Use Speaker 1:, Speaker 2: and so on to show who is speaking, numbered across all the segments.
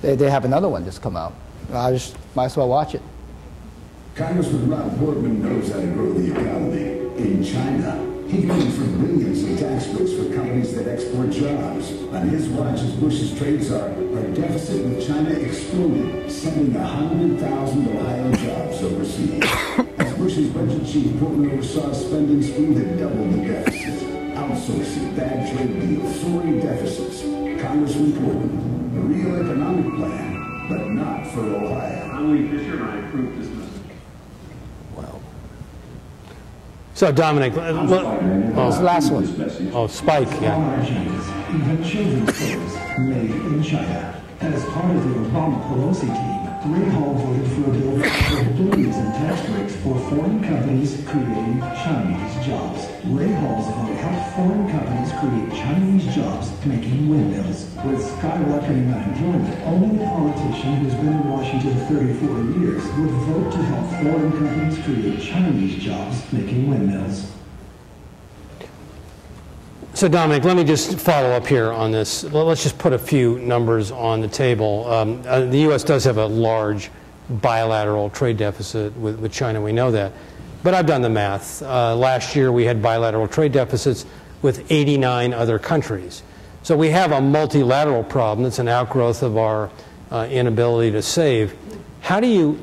Speaker 1: They have another one just come out. I just might as well watch it.
Speaker 2: Congressman Rob Portman knows how to grow the economy. In China, he paid for billions in tax breaks for companies that export jobs. On his watch as Bush's trade czar, our deficit with China exploded, sending 100,000 Ohio jobs overseas. As Bush's budget chief, Portman oversaw a spending spree that doubled the deficit. Outsourcing, bad trade deals, soaring deficits. Congressman Portman, a real economic plan, but not for Ohio.
Speaker 3: I'm Lee Fisher, and I approve this message.
Speaker 1: Wow.
Speaker 4: So, Dominic,
Speaker 1: the last one.
Speaker 4: Oh, Spike, yeah.
Speaker 5: Even children's clothes made in China. As part of the Obama-Pelosi team, Ray Hall voted for a bill for billions in tax breaks for foreign companies creating Chinese jobs. Ray Hall's vote helped foreign companies create Chinese jobs making windmills. With skyrocketing unemployment, only a politician who's been in Washington 34 years would vote to help foreign companies create Chinese jobs making windmills.
Speaker 4: So, Dominic, let me just follow up here on this. Let's just put a few numbers on the table. The U.S. does have a large bilateral trade deficit with China. We know that. But I've done the math. Last year, we had bilateral trade deficits with 89 other countries. So we have a multilateral problem that's an outgrowth of our inability to save. How do you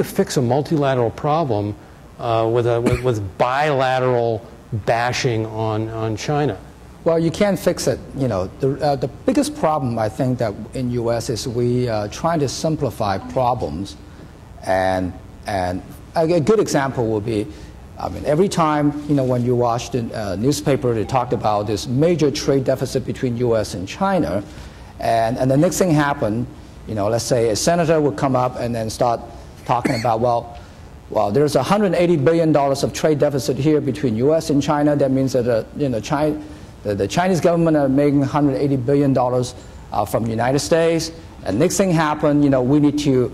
Speaker 4: fix a multilateral problem with bilateral bashing on China?
Speaker 1: Well, you can't fix it. You know, the biggest problem I think that in U.S. is we trying to simplify problems, and a good example would be, I mean, every time when you watch the newspaper, they talked about this major trade deficit between U.S. and China, and the next thing happened, let's say a senator would come up and then start talking about, well, there's $180 billion of trade deficit here between U.S. and China. That means that the Chinese government are making $180 billion from the United States. And next thing happened, we need to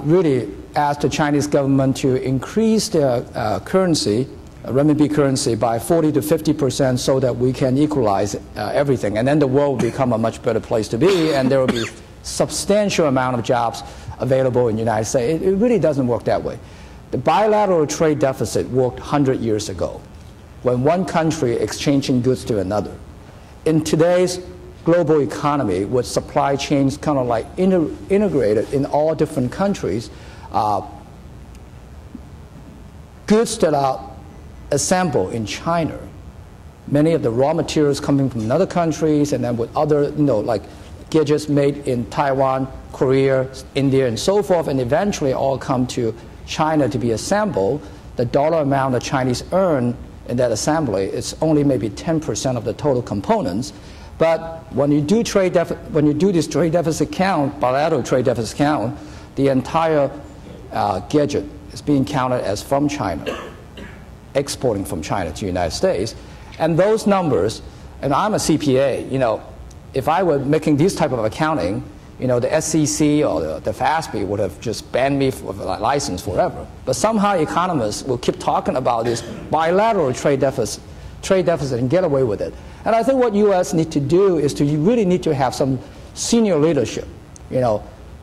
Speaker 1: really ask the Chinese government to increase their currency, renminbi currency, by 40 to 50% so that we can equalize everything. And then the world will become a much better place to be, and there will be substantial amount of jobs available in the United States. It really doesn't work that way. The bilateral trade deficit worked 100 years ago, when one country exchanging goods to another. In today's global economy, with supply chains kind of like integrated in all different countries, goods that are assembled in China, many of the raw materials coming from other countries, and then with other, like gadgets made in Taiwan, Korea, India, and so forth, and eventually all come to China to be assembled. The dollar amount the Chinese earn in that assembly is only maybe 10% of the total components. But when you do this trade deficit count, bilateral trade deficit count, the entire gadget is being counted as from China, exporting from China to the United States. And those numbers, and I'm a CPA, if I were making this type of accounting, the SEC or the FASB would have just banned me for a license forever. But somehow economists will keep talking about this bilateral trade deficit and get away with it. And I think what U.S. need to do is you really need to have some senior leadership.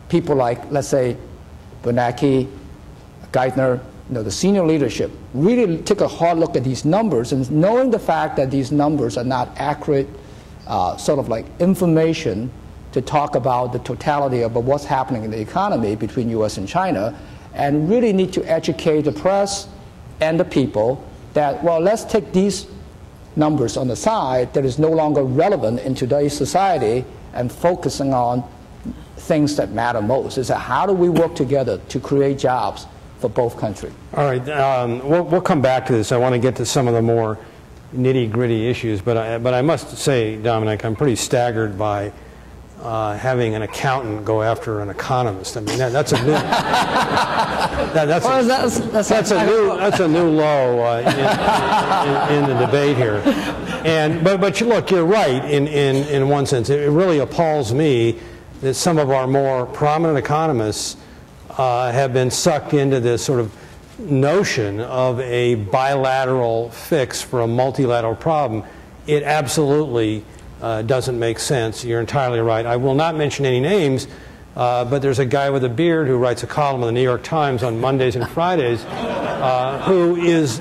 Speaker 1: People like, let's say, Bernanke, Geithner, the senior leadership, really take a hard look at these numbers, and knowing the fact that these numbers are not accurate, sort of like information to talk about the totality of what's happening in the economy between U.S. and China, and really need to educate the press and the people that, well, let's take these numbers on the side that is no longer relevant in today's society and focusing on things that matter most. Is how do we work together to create jobs for both countries? All
Speaker 4: right, we'll come back to this. I want to get to some of the more nitty-gritty issues, but I must say, Dominic, I'm pretty staggered by having an accountant go after an economist. I mean, that's a new that's a new low in the debate here. But look, you're right in one sense. It really appalls me that some of our more prominent economists have been sucked into this sort of notion of a bilateral fix for a multilateral problem. It absolutely doesn't make sense. You're entirely right. I will not mention any names, but there's a guy with a beard who writes a column in the New York Times on Mondays and Fridays who is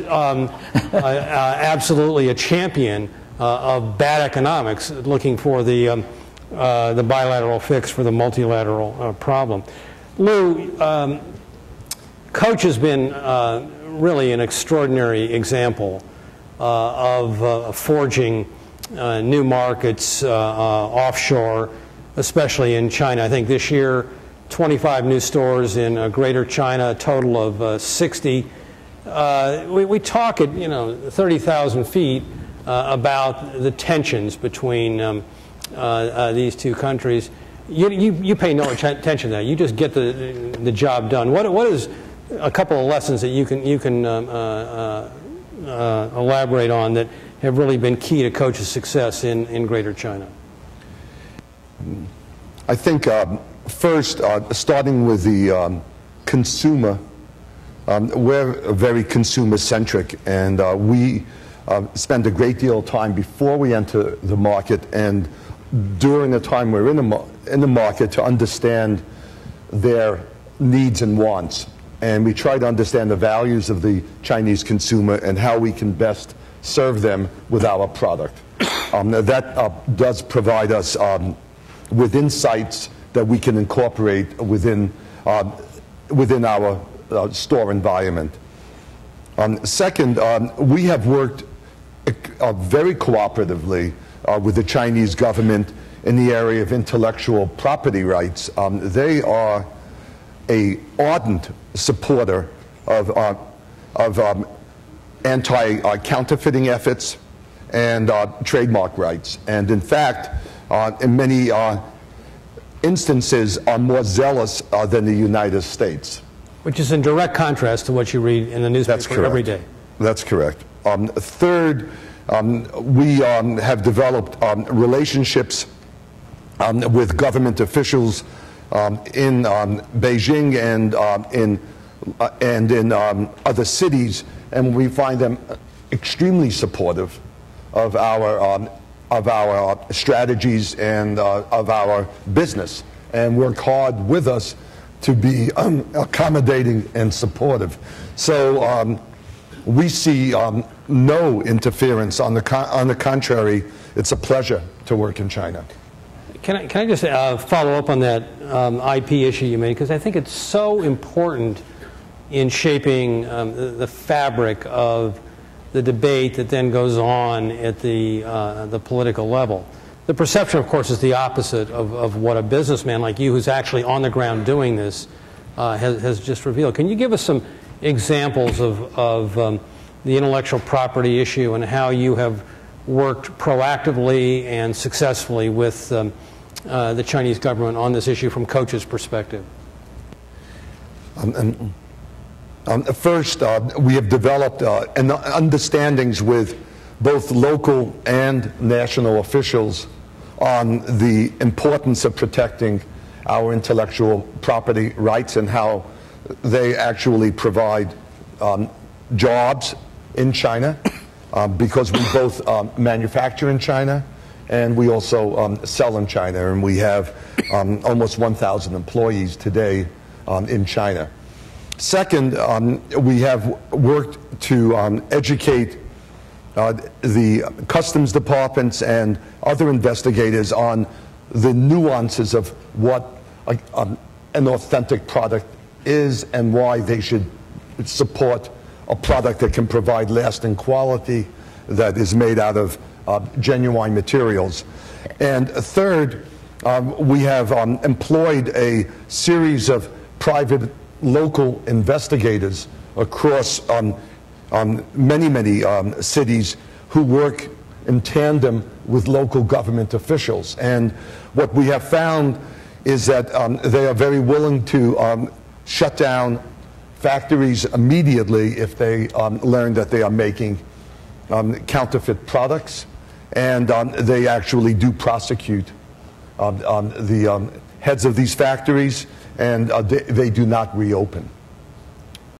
Speaker 4: absolutely a champion of bad economics, looking for the bilateral fix for the multilateral problem. Lou, Coach has been really an extraordinary example of forging new markets offshore, especially in China. I think this year, 25 new stores in Greater China, a total of 60. We talk at 30,000 feet about the tensions between these two countries. You pay no attention to that. You just get the job done. What is a couple of lessons that you can elaborate on that have really been key to Coach's success in Greater China?
Speaker 6: I think first, starting with the consumer, we're very consumer-centric, and we spend a great deal of time before we enter the market and during the time we're in the market to understand their needs and wants. And we try to understand the values of the Chinese consumer and how we can best serve them with our product. That does provide us with insights that we can incorporate within our store environment. Second, we have worked very cooperatively with the Chinese government in the area of intellectual property rights. They are an ardent supporter of anti-counterfeiting efforts and trademark rights. And in fact, in many instances, are more zealous than the United States.
Speaker 4: Which is in direct contrast to what you read in the newspaper every day.
Speaker 6: That's correct. Third, we have developed relationships with government officials in Beijing and in other cities, and we find them extremely supportive of our strategies and of our business, and work hard with us to be accommodating and supportive. So we see no interference. On the contrary, it's a pleasure to work in China.
Speaker 4: Can I just follow up on that IP issue you made, because I think it's so important in shaping the fabric of the debate that then goes on at the political level. The perception, of course, is the opposite of what a businessman like you, who's actually on the ground doing this, has just revealed. Can you give us some examples of the intellectual property issue and how you have worked proactively and successfully with the Chinese government on this issue from Coach's perspective?
Speaker 6: First, we have developed understandings with both local and national officials on the importance of protecting our intellectual property rights and how they actually provide jobs in China, because we both manufacture in China and we also sell in China, and we have almost 1,000 employees today in China. Second, we have worked to educate the customs departments and other investigators on the nuances of what an authentic product is and why they should support a product that can provide lasting quality that is made out of genuine materials. And third, we have employed a series of private local investigators across many cities who work in tandem with local government officials. And what we have found is that they are very willing to shut down factories immediately if they learn that they are making counterfeit products, and they actually do prosecute the heads of these factories, and they do not reopen.